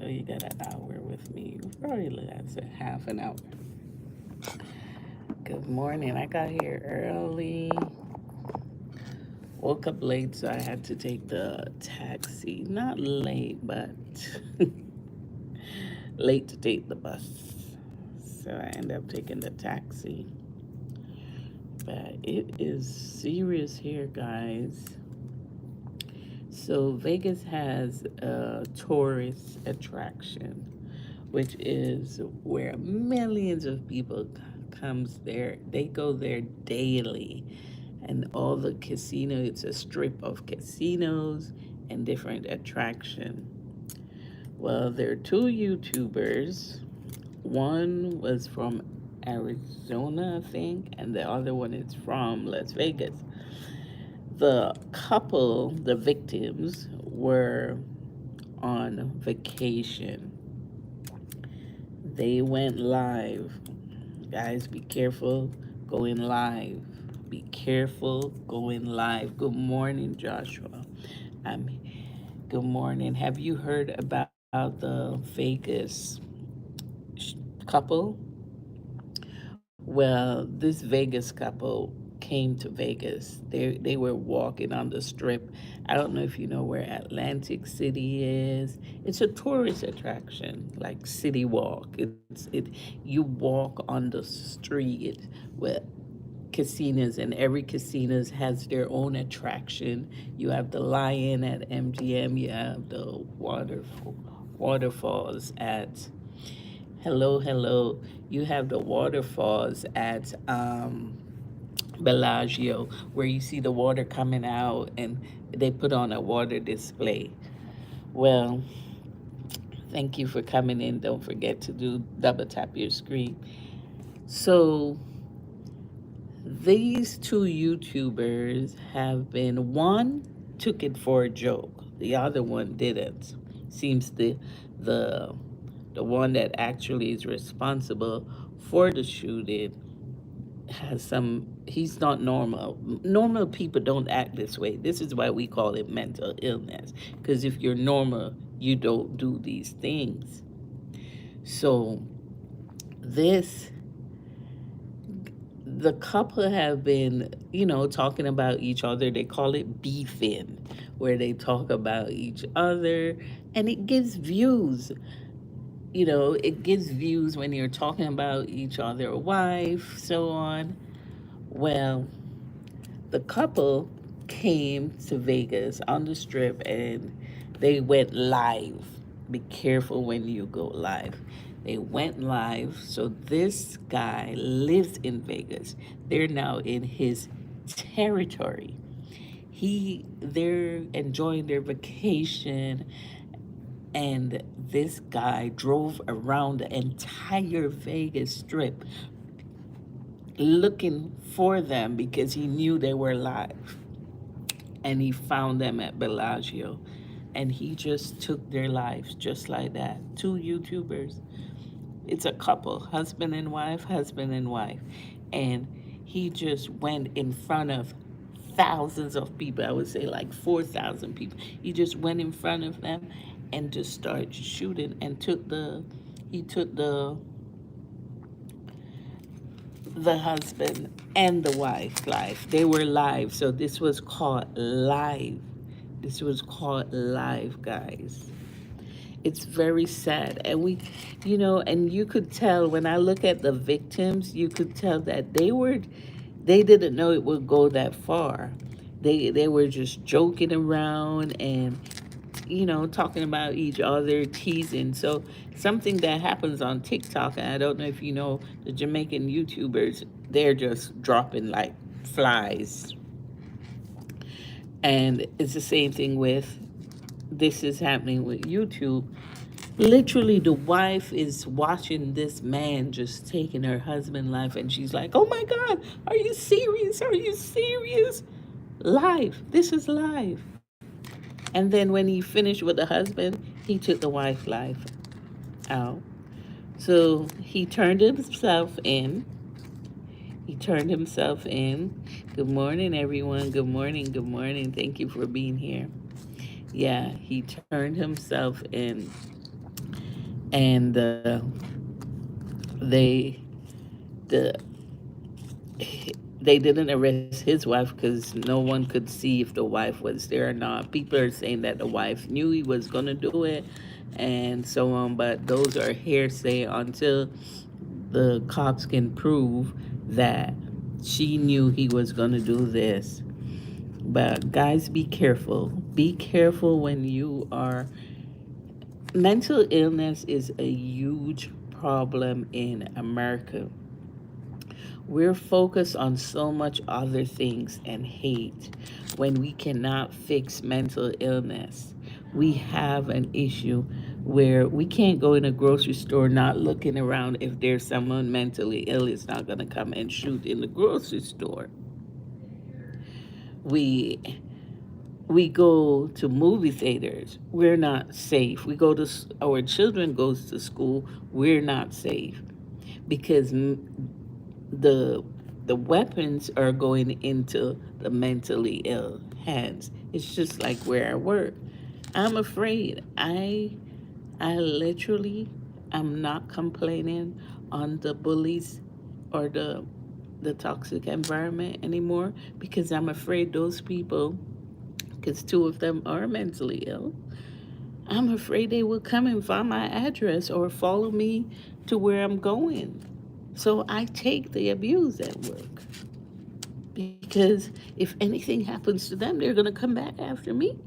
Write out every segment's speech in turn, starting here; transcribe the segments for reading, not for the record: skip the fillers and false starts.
So you got an hour with me. Probably that's a half an hour. Good morning. I got here early. Woke up late, so I had to take the taxi. Not late, but late to take the bus. So I ended up taking the taxi. But it is serious here, guys. So Vegas has a tourist attraction, which is where millions of people comes there. They go there daily, and all the casino. It's a strip of casinos and different attraction. Well, there are two YouTubers. One was from Arizona, I think, and the other one is from Las Vegas. The couple, the victims, were on vacation. They went live. Guys, be careful going live. Be careful going live. Good morning, Joshua. Um, Good morning. Have you heard about the Vegas couple? Well, this Vegas couple came to Vegas. They were walking on the strip. I don't know if you know where Atlantic City is. It's a tourist attraction, like City Walk. You walk on the street with casinos, and every casinos has their own attraction. You have the lion at MGM. You have the waterfalls at hello. You have the waterfalls at Bellagio, where you see the water coming out, and they put on a water display. Well, thank you for coming in. Don't forget to do double tap your screen. So these two YouTubers have been, one took it for a joke, the other one didn't. Seems the the one that actually is responsible for the shooting has some, he's not normal. Normal people don't act this way. This is why we call it mental illness, because if you're normal, you don't do these things. So this the couple have been, talking about each other. They call it beefing, where they talk about each other, and it gives views. It gives views when you're talking about each other, wife, so on. Well, the couple came to Vegas on the strip, and they went live. Be careful when you go live. They went live. So this guy lives in Vegas. They're now in his territory. They're enjoying their vacation, and this guy drove around the entire Vegas strip looking for them because he knew they were live. And he found them at Bellagio, and he just took their lives just like that. Two YouTubers. It's a couple, husband and wife. And he just went in front of thousands of people. I would say like 4,000 people. He just went in front of them and just started shooting, and he took the husband and the wife live. They were live, so this was called live. This was called live, guys. It's very sad. And and you could tell when I look at the victims, you could tell that they didn't know it would go that far. They were just joking around and talking about each other, teasing. So something that happens on TikTok, and I don't know if you know the Jamaican YouTubers, they're just dropping like flies. And it's the same thing with this is happening with YouTube. Literally, the wife is watching this man just taking her husband's life, and she's like, "Oh my God, are you serious? Are you serious?" Live. This is live. And then when he finished with the husband, he took the wife's life out. So he turned himself in. He turned himself in. Good morning, everyone. Good morning. Good morning. Thank you for being here. Yeah, he turned himself in. and they the they didn't arrest his wife because no one could see if the wife was there or not. People are saying that the wife knew he was going to do it and so on, but those are hearsay until the cops can prove that she knew he was going to do this. But guys, be careful. Be careful when you are. Mental illness is a huge problem in America. We're focused on so much other things and hate when we cannot fix mental illness. We have an issue where we can't go in a grocery store not looking around if there's someone mentally ill is not going to come and shoot in the grocery store. We we go to movie theaters, we're not safe. We go to our children goes to school, we're not safe because the the weapons are going into the mentally ill hands. It's just like where I work. I'm afraid. I literally am not complaining on the bullies or the toxic environment anymore because I'm afraid those people, because two of them are mentally ill, I'm afraid they will come and find my address or follow me to where I'm going. So I take the abuse at work because if anything happens to them, they're going to come back after me.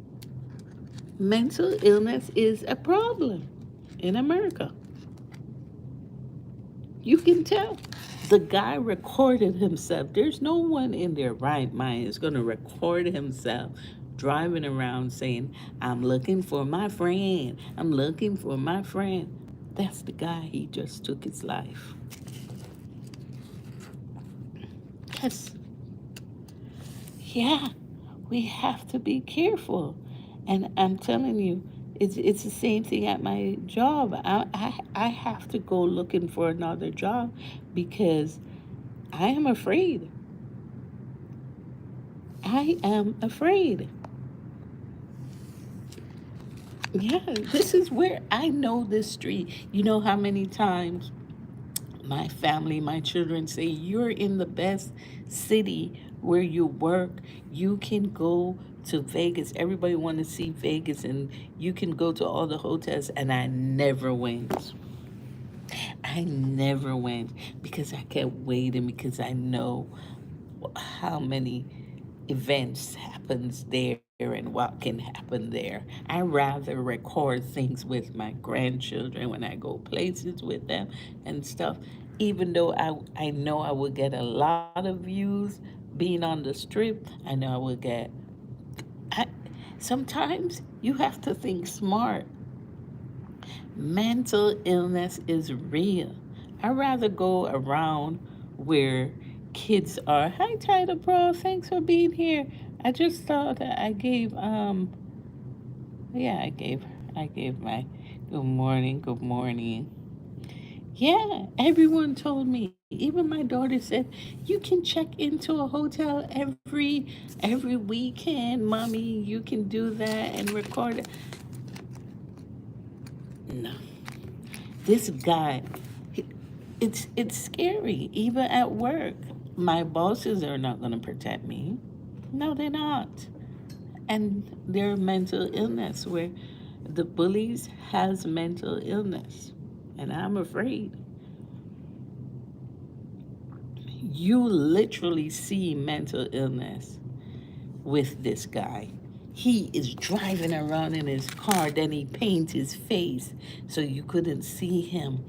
Mental illness is a problem in America. You can tell. The guy recorded himself. There's no one in their right mind is going to record himself driving around saying, I'm looking for my friend. I'm looking for my friend. That's the guy, he just took his life. Yes, yeah, we have to be careful. And I'm telling you, it's the same thing at my job. I have to go looking for another job because I am afraid. I am afraid. Yeah, this is where I know this street. You know how many times my family, my children say, you're in the best city where you work. You can go to Vegas. Everybody want to see Vegas and you can go to all the hotels and I never went. I never went because I kept waiting because I know how many events happens there and what can happen there. I rather record things with my grandchildren when I go places with them and stuff. Even though I know I will get a lot of views being on the strip, I know I will get. I, sometimes you have to think smart. Mental illness is real. I'd rather go around where kids are. Hi, Title Pro. Thanks for being here. I just thought that I gave yeah, I gave my good morning, good morning. Yeah, everyone told me. Even my daughter said, "You can check into a hotel every weekend, mommy. You can do that and record it." No, this guy, it's scary even at work. My bosses are not going to protect me. No, they're not. And their mental illness where the bullies has mental illness. And I'm afraid. You literally see mental illness with this guy. He is driving around in his car, then he paints his face so you couldn't see him.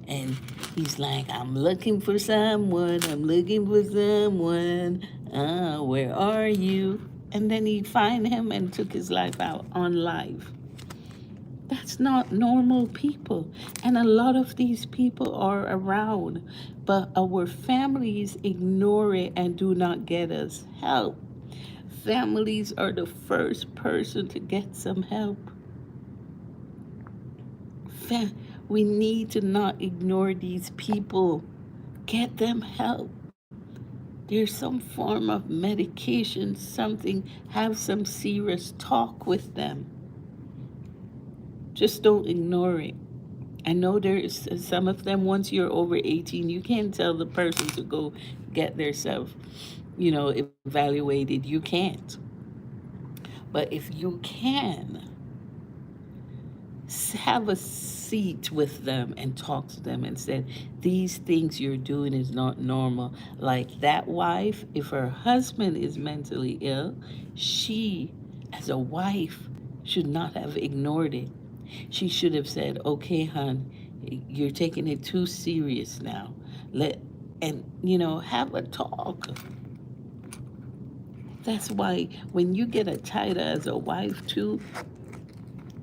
And he's like, I'm looking for someone, I'm looking for someone. Where are you? And then he find him and took his life out on live. That's not normal people. And a lot of these people are around, but our families ignore it and do not get us help. Families are the first person to get some help. Fa- we need to not ignore these people. Get them help. There's some form of medication, something, have some serious talk with them. Just don't ignore it. I know there's some of them, once you're over 18, you can't tell the person to go get themselves, evaluated. You can't. But if you can, have a seat with them and talk to them and said, these things you're doing is not normal. Like that wife, if her husband is mentally ill, she, as a wife, should not have ignored it. She should have said, okay, hon, you're taking it too serious now. Have a talk. That's why when you get a title as a wife too,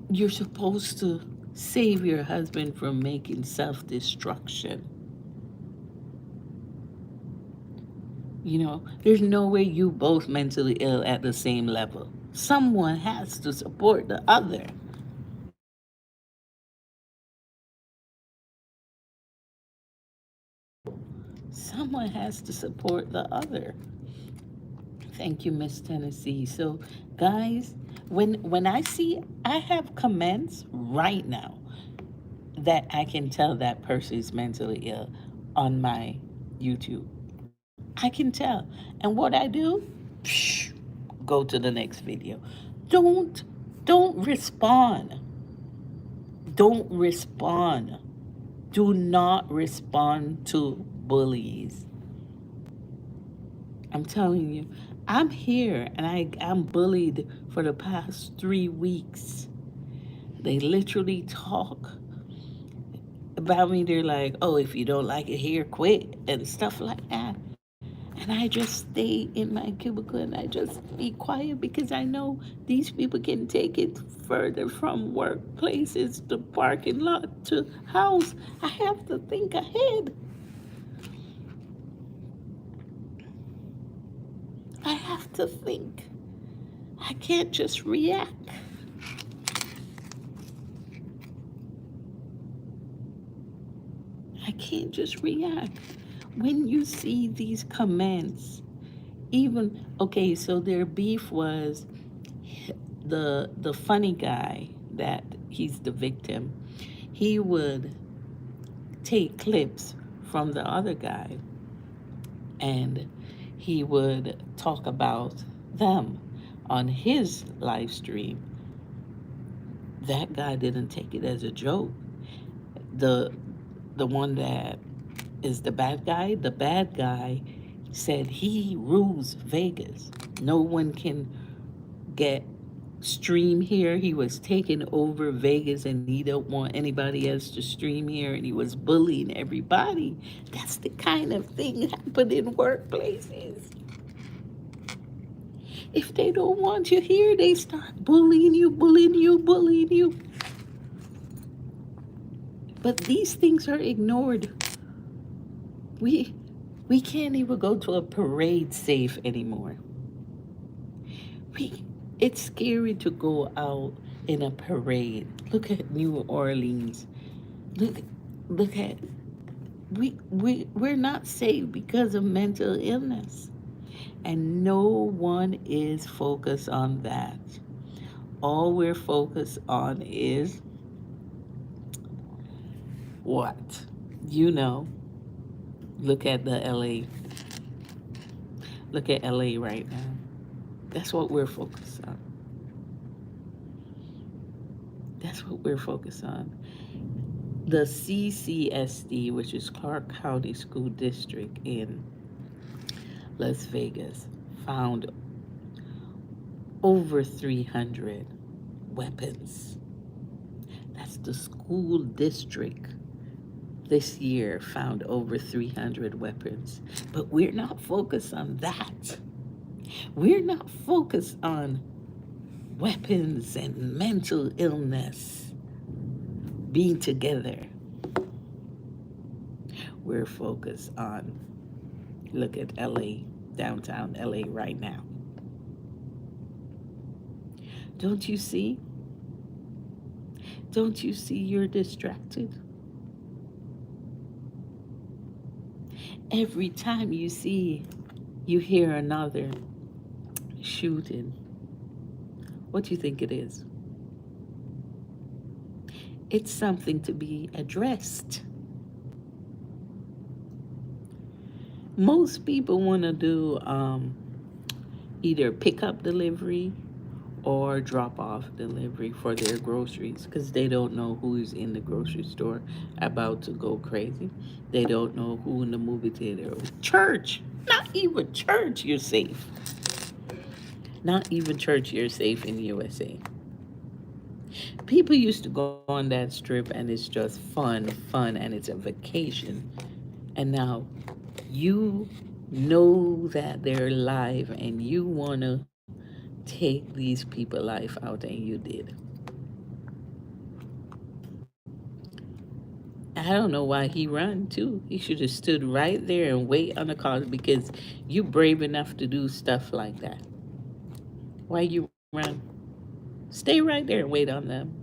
you're supposed to save your husband from making self-destruction. There's no way you both mentally ill at the same level. Someone has to support the other. Someone has to support the other. Thank you, Miss Tennessee. So, guys, when I have comments right now that I can tell that person is mentally ill on my YouTube. I can tell. And what I do, psh, go to the next video. Don't don't respond. Don't respond. Do not respond to bullies. I'm telling you, I'm here and I'm bullied for the past 3 weeks. They literally talk about me. They're like, oh, if you don't like it here, quit and stuff like that. And I just stay in my cubicle and I just be quiet because I know these people can take it further from workplaces to parking lot to house. I have to think ahead. I have to think. I can't just react. I can't just react. When you see these comments, even okay, so their beef was the funny guy that he's the victim. He would take clips from the other guy and he would talk about them on his live stream. That guy didn't take it as a joke. The the one that is the bad guy said he rules Vegas. No one can get stream here. He was taking over Vegas and he don't want anybody else to stream here and he was bullying everybody. That's the kind of thing happen in workplaces. If they don't want you here, they start bullying you, bullying you, bullying you. But these things are ignored. We we can't even go to a parade safe anymore. We it's scary to go out in a parade. Look at New Orleans. Look look at we're not safe because of mental illness. And no one is focused on that. All we're focused on is what? You know, look at the LA. Look at LA right now. That's what we're focused on. That's what we're focused on. The CCSD, which is Clark County School District in Las Vegas, found over 300 weapons. That's the school district this year found over 300 weapons. But we're not focused on that. We're not focused on weapons and mental illness being together. We're focused on, look at LA, downtown LA right now. Don't you see? Don't you see you're distracted? Every time you hear another shooting, what do you think it is? It's something to be addressed. Most people want to do either pick up delivery or drop off delivery for their groceries because they don't know who's in the grocery store about to go crazy. They don't know who in the movie theater. Church, not even church, you're safe. Not even church, you're safe in the USA. People used to go on that strip and it's just fun, and it's a vacation. And now you know that they're alive and you want to take these people life out, and you did. I don't know why he run too. He should have stood right there and wait on the cars because you brave enough to do stuff like that. Why you run? Stay right there and wait on them.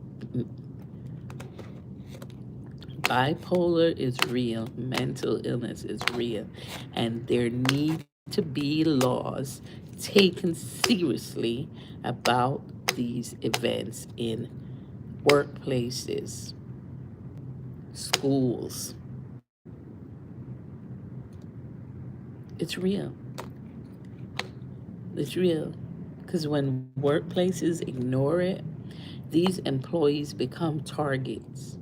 Bipolar is real. Mental illness is real. And there need to be laws taken seriously about these events in workplaces, schools. It's real. It's real. Because when workplaces ignore it, these employees become targets.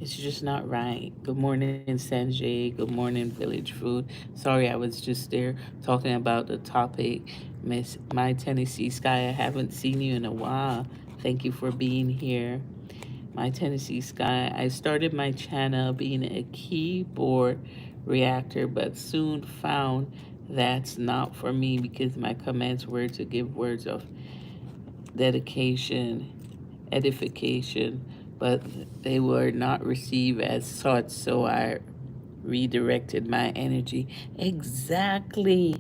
It's just not right. Good morning, Sanjay. Good morning, Village Food. Sorry, I was just there talking about the topic. Miss My Tennessee Sky, I haven't seen you in a while. Thank you for being here. My Tennessee Sky, I started my channel being a keyboard reactor, but soon found that's not for me because my comments were to give words of dedication, edification, but they were not received as such, so I redirected my energy. Exactly,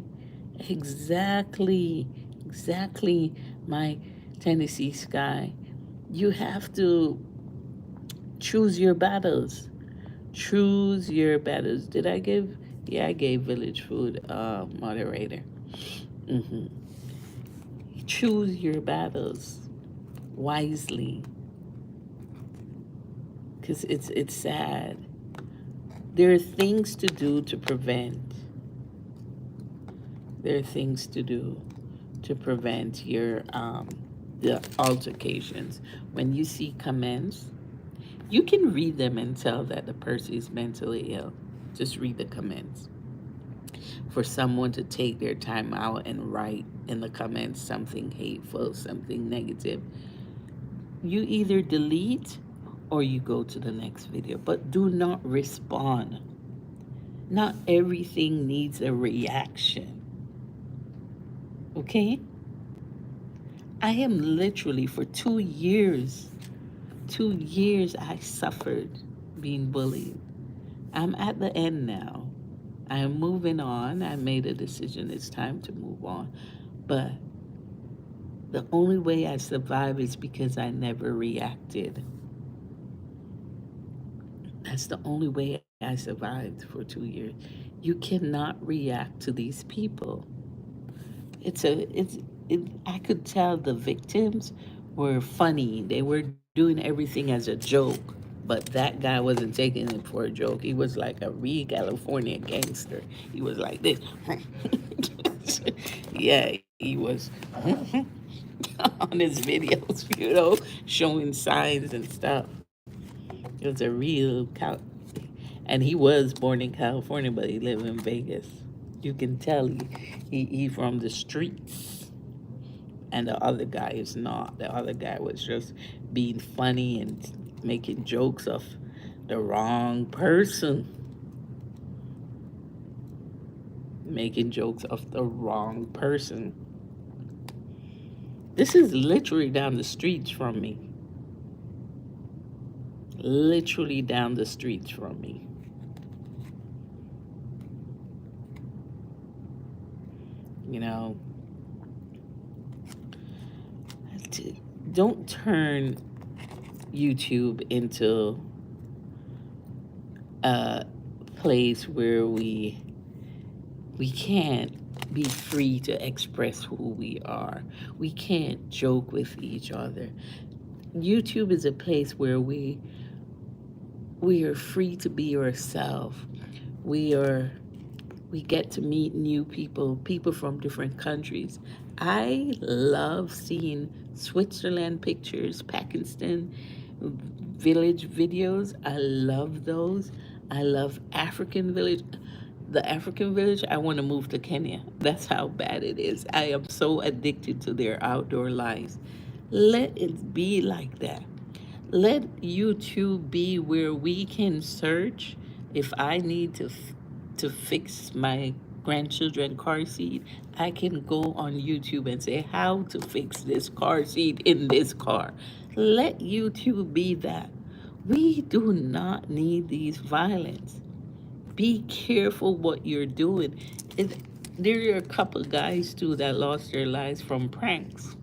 exactly, exactly, my Tennessee Sky. You have to choose your battles. Choose your battles. Did I give? Yeah, I gave Village Food moderator. hmm Choose your battles wisely, because it's sad. There are things to do to prevent. There are things to do to prevent your the altercations. When you see comments, you can read them and tell that the person is mentally ill. Just read the comments. For someone to take their time out and write in the comments something hateful, something negative, you either delete or you go to the next video, but do not respond. Not everything needs a reaction, okay? I am literally for 2 years, 2 years I suffered being bullied. I'm at the end now. I am moving on. I made a decision. It's time to move on. But the only way I survived is because I never reacted. That's the only way I survived for 2 years. You cannot react to these people. I could tell the victims were funny. They were doing everything as a joke, but that guy wasn't taking it for a joke. He was like a real California gangster. He was like this. Yeah, he was on his videos, showing signs and stuff. It was a and he was born in California, but he lived in Vegas. You can tell he from the streets, and the other guy is not. The other guy was just being funny and making jokes of the wrong person, making jokes of the wrong person. This is literally down the streets from me. Literally down the streets from me. You know, don't turn YouTube into a place where we We can't be free to express who we are. We can't joke with each other. YouTube is a place where we are free to be ourselves. We are we get to meet new people, people from different countries. I love seeing Switzerland pictures, Pakistan village videos. I love those. I love African village. The African village, I want to move to Kenya. That's how bad it is. I am so addicted to their outdoor lives. Let it be like that. Let YouTube be where we can search if I need to fix my grandchildren car seat. I can go on YouTube and say how to fix this car seat in this car. Let YouTube be that. We do not need these violence. Be careful what you're doing. It, there are a couple guys too that lost their lives from pranks,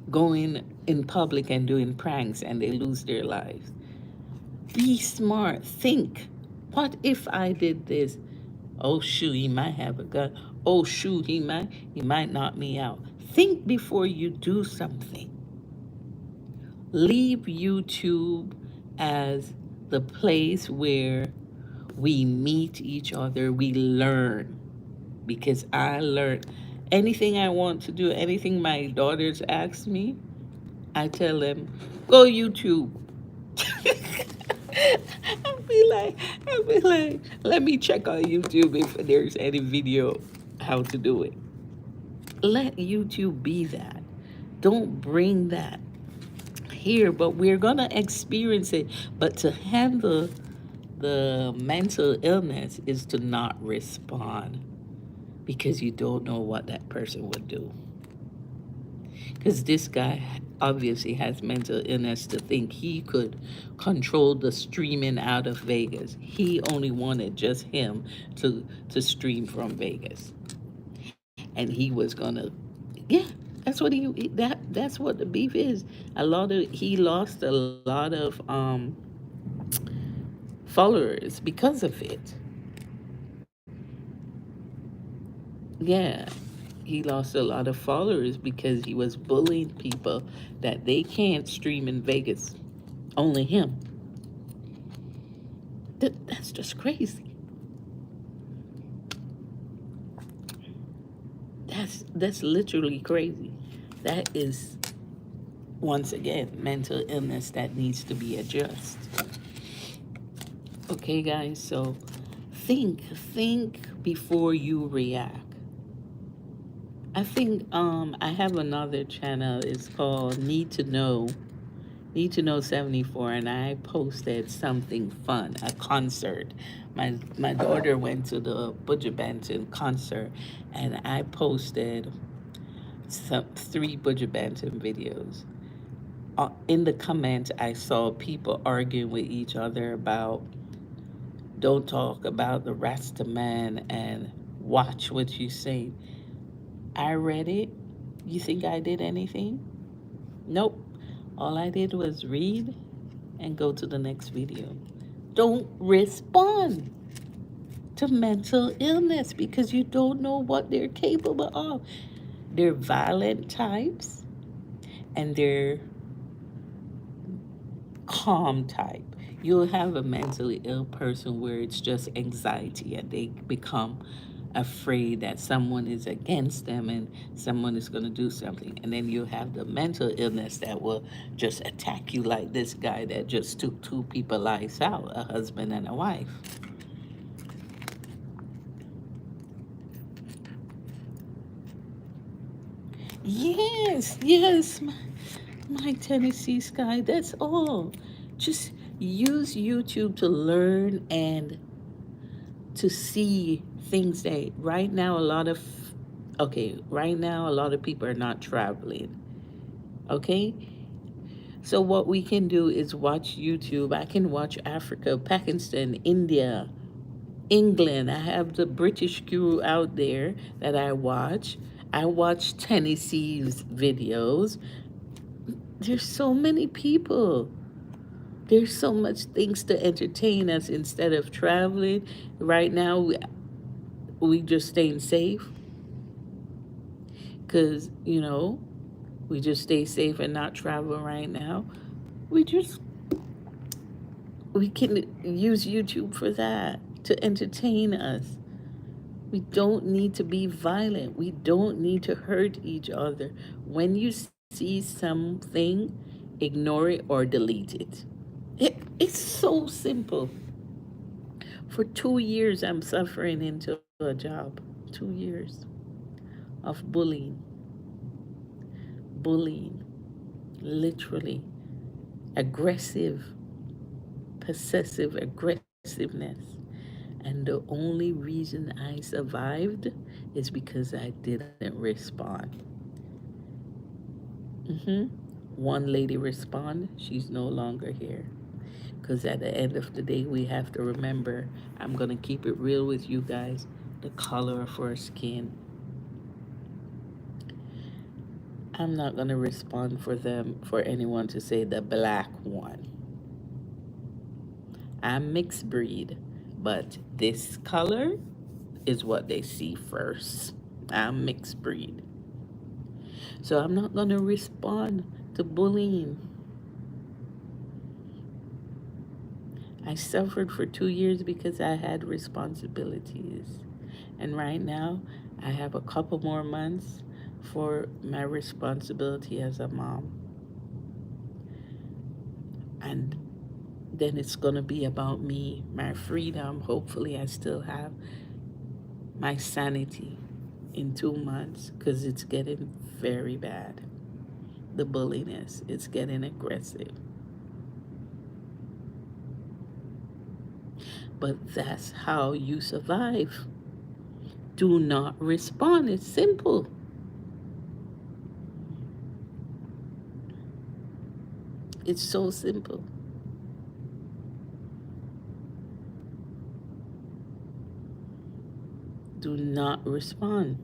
going in public and doing pranks, and they lose their lives. Be smart. Think. What if I did this? Oh shoot, he might have a gun. Oh shoot, he might knock me out. Think before you do something. Leave YouTube as the place where we meet each other, we learn. Because I learned anything I want to do, anything my daughters ask me, I tell them, go YouTube. I'll be like, let me check on YouTube if there's any video how to do it. Let YouTube be that. Don't bring that here, but we're gonna experience it. But to handle the mental illness is to not respond because you don't know what that person would do. Because this guy obviously has mental illness to think he could control the streaming out of Vegas. He only wanted just him to stream from Vegas, and he was gonna, yeah. That's what the beef is. He lost a lot of followers because of it. Yeah, he lost a lot of followers because he was bullying people that they can't stream in Vegas. Only him. That's just crazy. That's literally crazy. That is once again mental illness that needs to be addressed. Okay, guys. So think before you react. I think I have another channel. It's called Need to Know 74, and I posted something fun, a concert. My daughter went to the Butcher Banton concert, and I posted three Butcher Banton videos. In the comments, I saw people arguing with each other about don't talk about the Rasta man and watch what you say. I read it. You think I did anything? Nope. All I did was read and go to the next video. Don't respond to mental illness because you don't know what they're capable of. They're violent types and they're calm type. You'll have a mentally ill person where it's just anxiety and they become afraid that someone is against them and someone is going to do something. And then you have the mental illness that will just attack you, like this guy that just took two people's lives out, a husband and a wife. Yes, my Tennessee sky, that's all. Just use YouTube to learn and to see things that right now a lot of people are not traveling. Okay? So what we can do is watch YouTube. I can watch Africa, Pakistan, India, England. I have the British crew out there that I watch. I watch Tennessee's videos. There's so many people. There's so much things to entertain us instead of traveling. Right now, we just staying safe because, we just stay safe and not travel right now. We just, we can use YouTube for that to entertain us. We don't need to be violent. We don't need to hurt each other. When you see something, ignore it or delete it. It's so simple. For 2 years, I'm suffering into a job. 2 years of bullying, literally aggressive, possessive aggressiveness. And the only reason I survived is because I didn't respond. hmm One lady responded, she's no longer here. Because at the end of the day, we have to remember, I'm going to keep it real with you guys, the color of our skin. I'm not going to respond for anyone to say the black one. I'm mixed breed, but this color is what they see first. I'm mixed breed. So I'm not going to respond to bullying. I suffered for 2 years because I had responsibilities. And right now, I have a couple more months for my responsibility as a mom. And then it's going to be about me, my freedom. Hopefully, I still have my sanity in 2 months because it's getting very bad. The bulliness, it's getting aggressive. But that's how you survive. Do not respond. It's simple. It's so simple. Do not respond.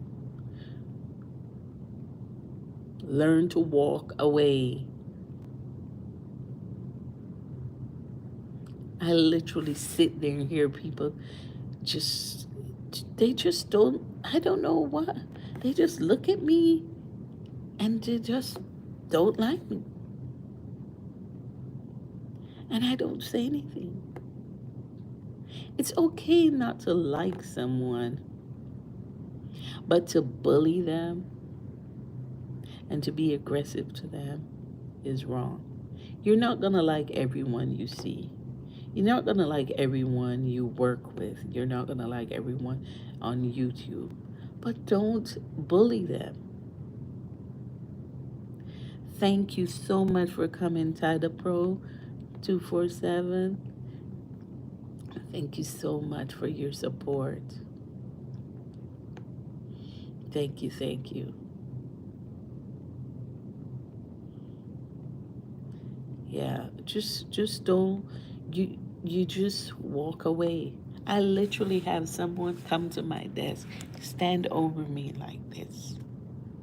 Learn to walk away. I literally sit there and hear people just, they just don't, I don't know what. They just look at me and they just don't like me. And I don't say anything. It's okay not to like someone, but to bully them and to be aggressive to them is wrong. You're not going to like everyone you see. You're not going to like everyone you work with. You're not going to like everyone on YouTube. But don't bully them. Thank you so much for coming, Tyda Pro 247. Thank you so much for your support. Thank you, thank you. Yeah, just don't, you just walk away. I literally have someone come to my desk, stand over me like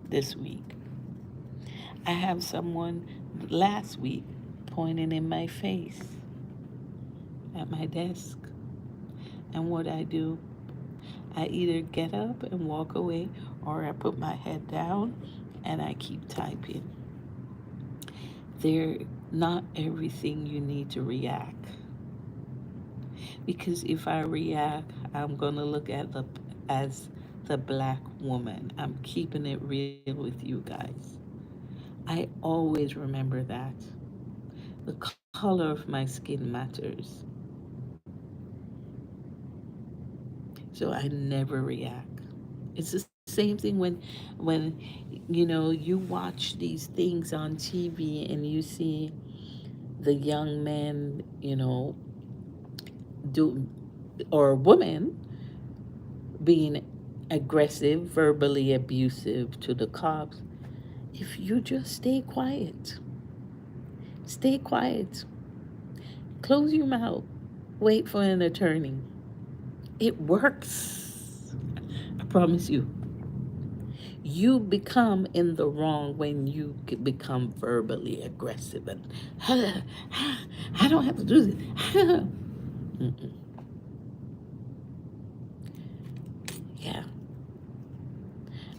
this week. I have someone last week pointing in my face at my desk. And what I do, I either get up and walk away or I put my head down and I keep typing. They're not everything you need to react. Because if I react, I'm gonna look at the as the black woman. I'm keeping it real with you guys. I always remember that. The color of my skin matters. So I never react. It's the same thing when you watch these things on TV and you see the young men, do or women being aggressive, verbally abusive to the cops. If you just stay quiet, close your mouth, wait for an attorney. It works. I promise you. You become in the wrong when you become verbally aggressive and I don't have to do this. Yeah,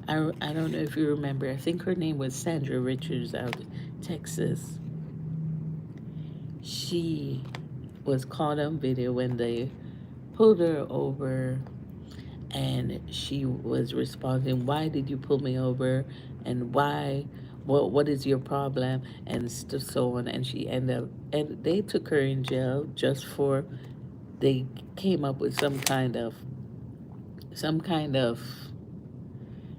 I don't know if you remember, I think her name was Sandra Richards out of Texas. She was caught on video when they pulled her over, and she was responding, "Why did you pull me over? And why? What is your problem?" And so on. And she ended up, and they took her in jail just for, they came up with some kind of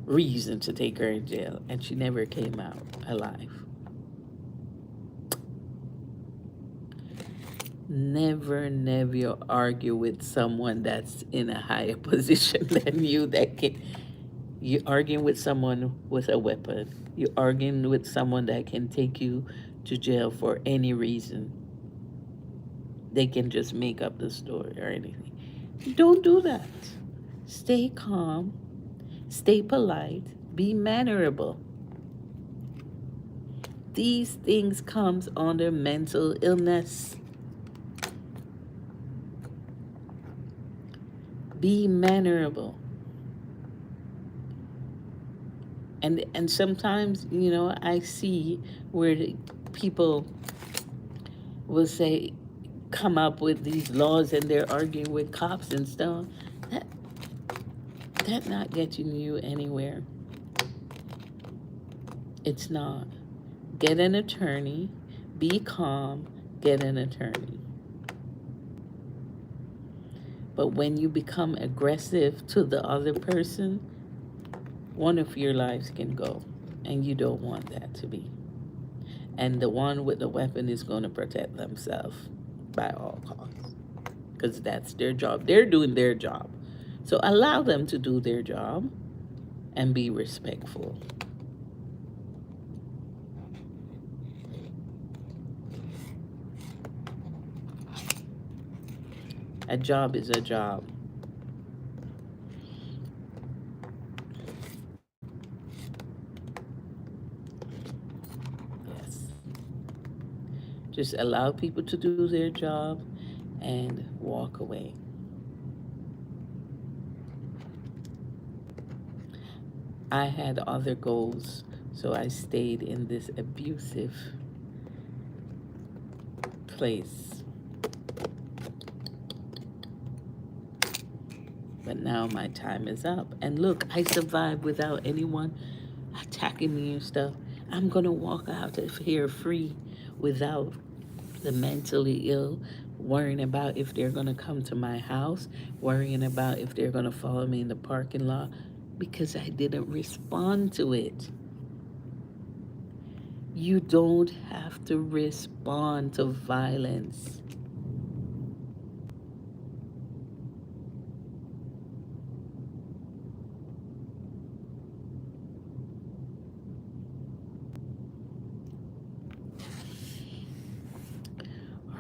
reason to take her in jail, and she never came out alive. Never argue with someone that's in a higher position than you. That can, you're arguing with someone with a weapon. You're arguing with someone that can take you to jail for any reason. They can just make up the story or anything. Don't do that. Stay calm, stay polite, be mannerable. These things comes under mental illness. Be mannerable. And sometimes, I see where people will say, come up with these laws, and they're arguing with cops and stuff. That that not getting you anywhere. It's not. Get an attorney, be calm, get an attorney. But when you become aggressive to the other person, one of your lives can go, and you don't want that to be. And the one with the weapon is going to protect themselves by all costs, because that's their job. They're doing their job. So allow them to do their job and be respectful. A job is a job. Yes. Just allow people to do their job and walk away. I had other goals, so I stayed in this abusive place. But now my time is up. And look, I survived without anyone attacking me and stuff. I'm going to walk out of here free without the mentally ill worrying about if they're going to come to my house, worrying about if they're going to follow me in the parking lot, because I didn't respond to it. You don't have to respond to violence.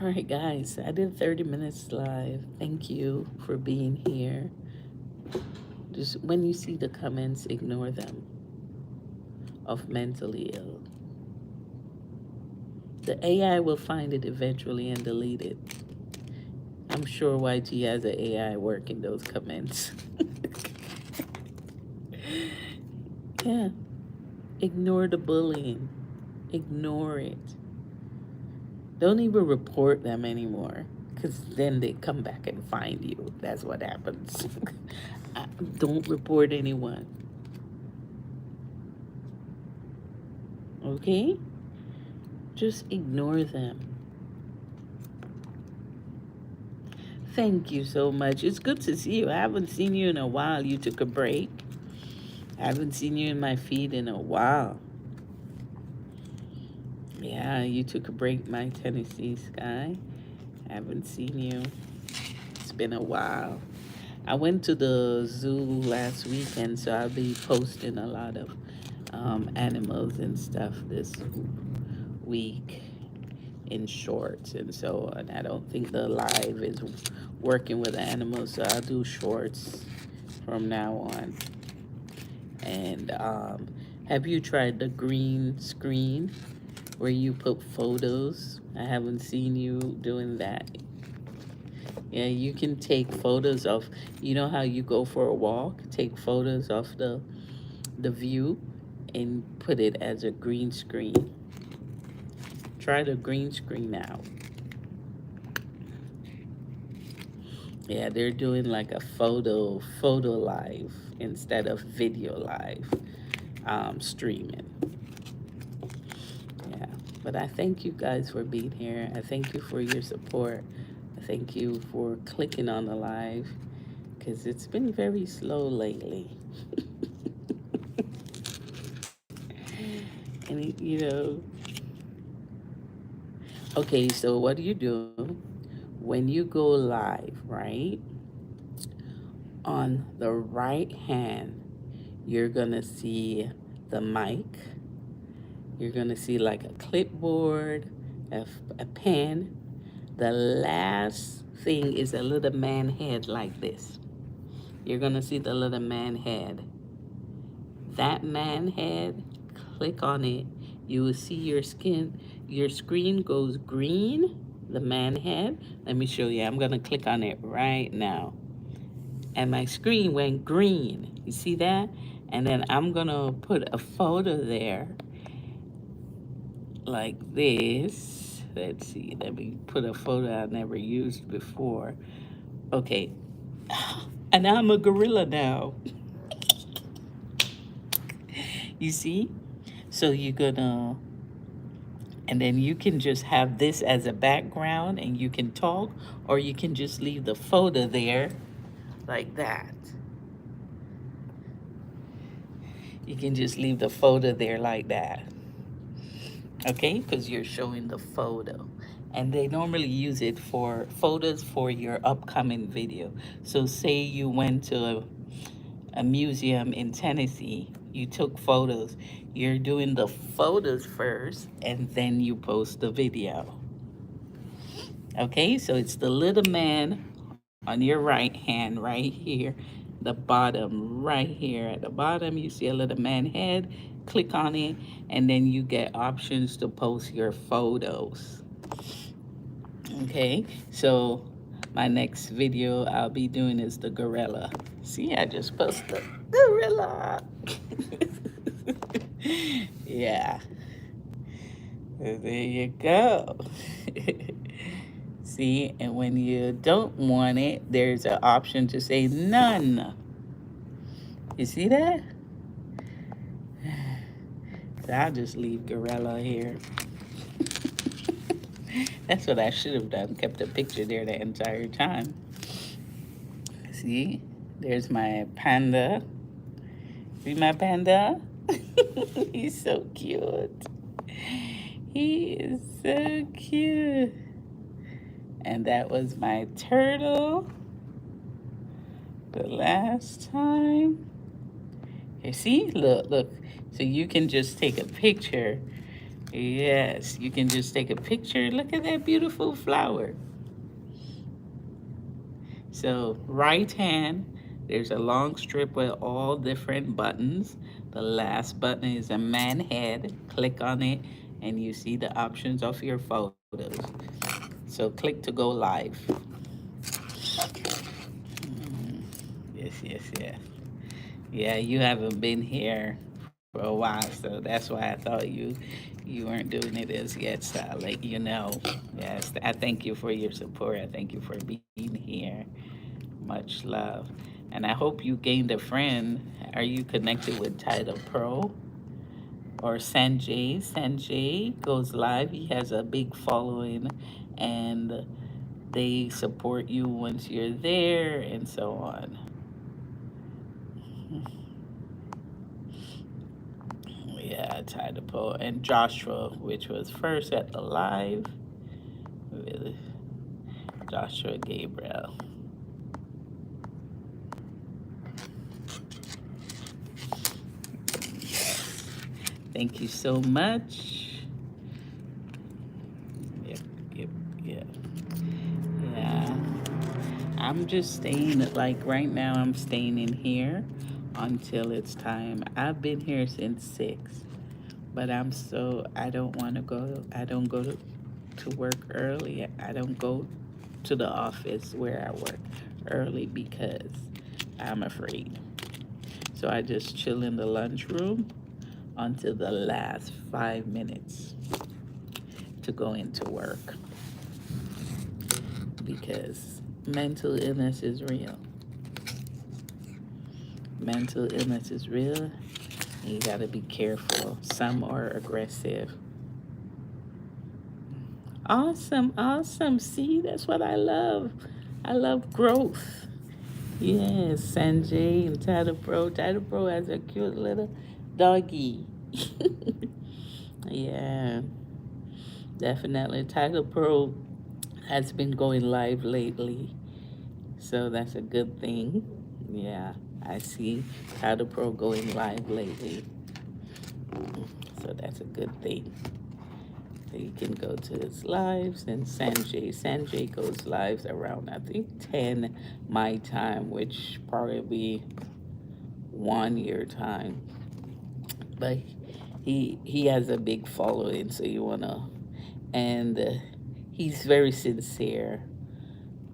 All right, guys, I did 30 minutes live. Thank you for being here. Just when you see the comments, ignore them of mentally ill. The AI will find it eventually and delete it. I'm sure YG has an AI working those comments. Yeah. Ignore the bullying. Ignore it. Don't even report them anymore, because then they come back and find you. That's what happens. Don't report anyone. Okay? Just ignore them. Thank you so much. It's good to see you. I haven't seen you in a while. You took a break. I haven't seen you in my feed in a while. Yeah, you took a break, my Tennessee Sky. I haven't seen you. It's been a while. I went to the zoo last weekend, so I'll be posting a lot of animals and stuff this week in shorts and so on. I don't think the live is working with animals, so I'll do shorts from now on. And have you tried the green screen where you put photos? I haven't seen you doing that. Yeah, you can take photos of, you know how you go for a walk, take photos of the view and put it as a green screen. Try the green screen out. Yeah, they're doing like a photo live instead of video live streaming. Yeah, but I thank you guys for being here. I thank you for your support. I thank you for clicking on the live because it's been very slow lately. And okay, so what do you do when you go live, right? On the right hand, you're gonna see the mic. You're gonna see like a clipboard, a pen. The last thing is a little man head like this. You're gonna see the little man head. That man head, click on it. You will see your screen goes green, the man head. Let me show you. I'm gonna click on it right now. And my screen went green. You see that? And then I'm gonna put a photo there like this. Let's see, let me put a photo I never used before. Okay, and I'm a gorilla now. You see? So you're gonna, and then you can just have this as a background and you can talk, or you can just leave the photo there like that. You can just leave the photo there like that. Okay, because you're showing the photo. And they normally use it for photos for your upcoming video. So say you went to a museum in Tennessee, you took photos. You're doing the photos first and then you post the video. Okay, so it's the little man on your right hand right here, the bottom right here. At the bottom, you see a little man head. Click on it, and then you get options to post your photos. Okay, so my next video I'll be doing is the gorilla. See, I just posted the gorilla. Yeah, there you go. See, and when you don't want it, there's an option to say none. You see that? So I'll just leave gorilla here. That's what I should have done, kept a picture there the entire time. See, there's my panda. See my panda? He's so cute. He is so cute. And that was my turtle the last time. You see? Look. So you can just take a picture. Yes, you can just take a picture. Look at that beautiful flower. So right hand, there's a long strip with all different buttons. The last button is a man head. Click on it and you see the options of your photos. So click to go live. Yes. Yeah, you haven't been here for a while, so that's why I thought you weren't doing it as yet, so I'll let you know. Yes, I thank you for your support. I thank you for being here. Much love. And I hope you gained a friend. Are you connected with Title Pro or Sanjay? Sanjay goes live. He has a big following and they support you once you're there and so on. Yeah, Title Pro and Joshua, which was first at the live with Joshua Gabriel. Thank you so much. Yep. Yeah. I'm just staying, like right now, I'm staying in here until it's time. I've been here since 6, but I don't want to go, I don't go to work early. I don't go to the office where I work early because I'm afraid. So I just chill in the lunchroom until the last 5 minutes to go into work because mental illness is real. Mental illness is real. You got to be careful. Some are aggressive. Awesome, awesome. See, that's what I love. I love growth. Yes, Sanjay and Title Pro. Title Pro has a cute little doggy. Yeah, definitely. Title Pro has been going live lately, so that's a good thing. Yeah, I see Title Pro going live lately, so that's a good thing. So you can go to his lives and Sanjay goes lives around I think 10 my time, which probably 1 year time. But he has a big following, so you wanna and he's very sincere.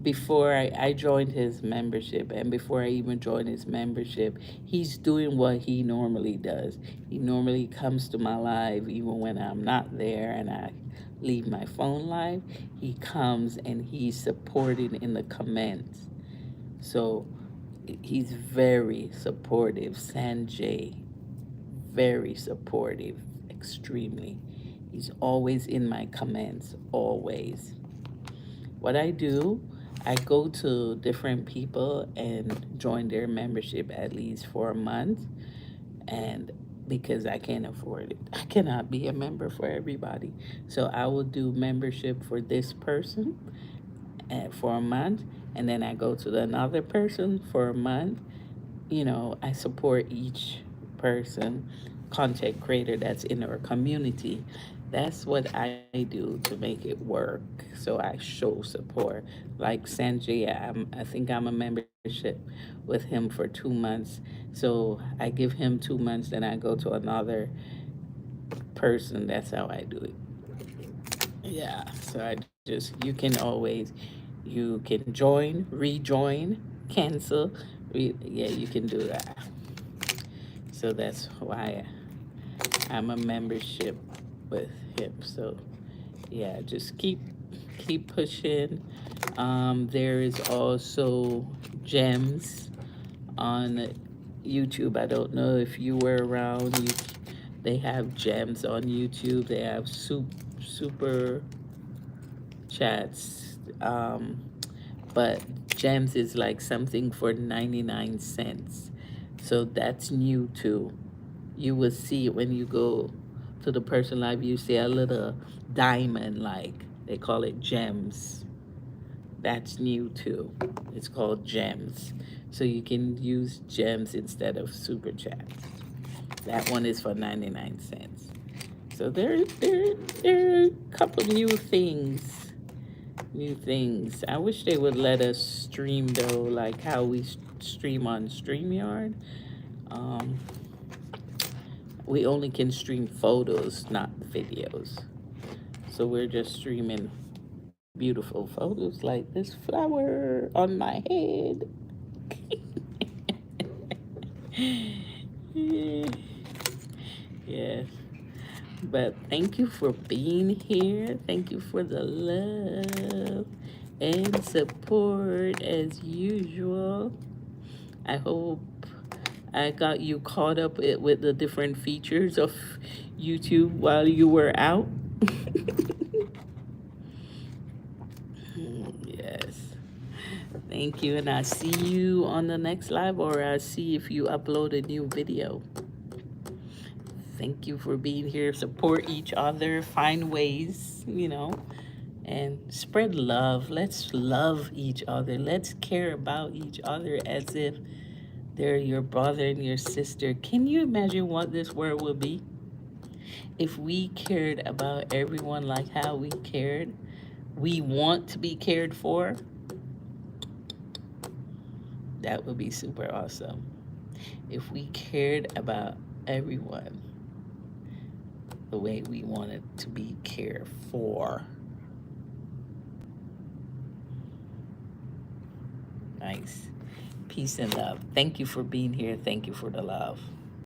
Before I joined his membership, and before I even joined his membership, he's doing what he normally does. He normally comes to my live even when I'm not there and I leave my phone live. He comes and he's supporting in the comments. So he's very supportive. Sanjay, very supportive, extremely. He's always in my comments, always. What I do, I go to different people and join their membership at least for a month. And because I can't afford it, I cannot be a member for everybody. So I will do membership for this person for a month. And then I go to another person for a month. I support each person, content creator that's in our community. That's what I do to make it work. So I show support. Like Sanjay, I think I'm a membership with him for 2 months. So I give him 2 months, then I go to another person. That's how I do it. Yeah. So you can always, you can join, rejoin, cancel. Yeah, you can do that. So that's why I'm a membership with him. So yeah, just keep pushing. There is also gems on YouTube. I don't know if you were around. They have gems on YouTube. They have super chats. But gems is like something for 99 cents. So that's new too. You will see when you go to the person live, you see a little diamond, like they call it gems. That's new too. It's called gems. So you can use gems instead of super chats. That one is for 99 cents. So there are a couple new things. New things. I wish they would let us stream though, like how we stream on StreamYard. Um, we only can stream photos, not videos. So we're just streaming beautiful photos like this flower on my head. Yes. But thank you for being here. Thank you for the love and support as usual. I hope I got you caught up with the different features of YouTube while you were out. Yes. Thank you. And I'll see you on the next live, or I'll see if you upload a new video. Thank you for being here. Support each other. Find ways, and spread love. Let's love each other. Let's care about each other as if they're your brother and your sister. Can you imagine what this world would be if we cared about everyone like how we want to be cared for? That would be super awesome. If we cared about everyone the way we wanted to be cared for. Nice. Peace and love. Thank you for being here. Thank you for the love.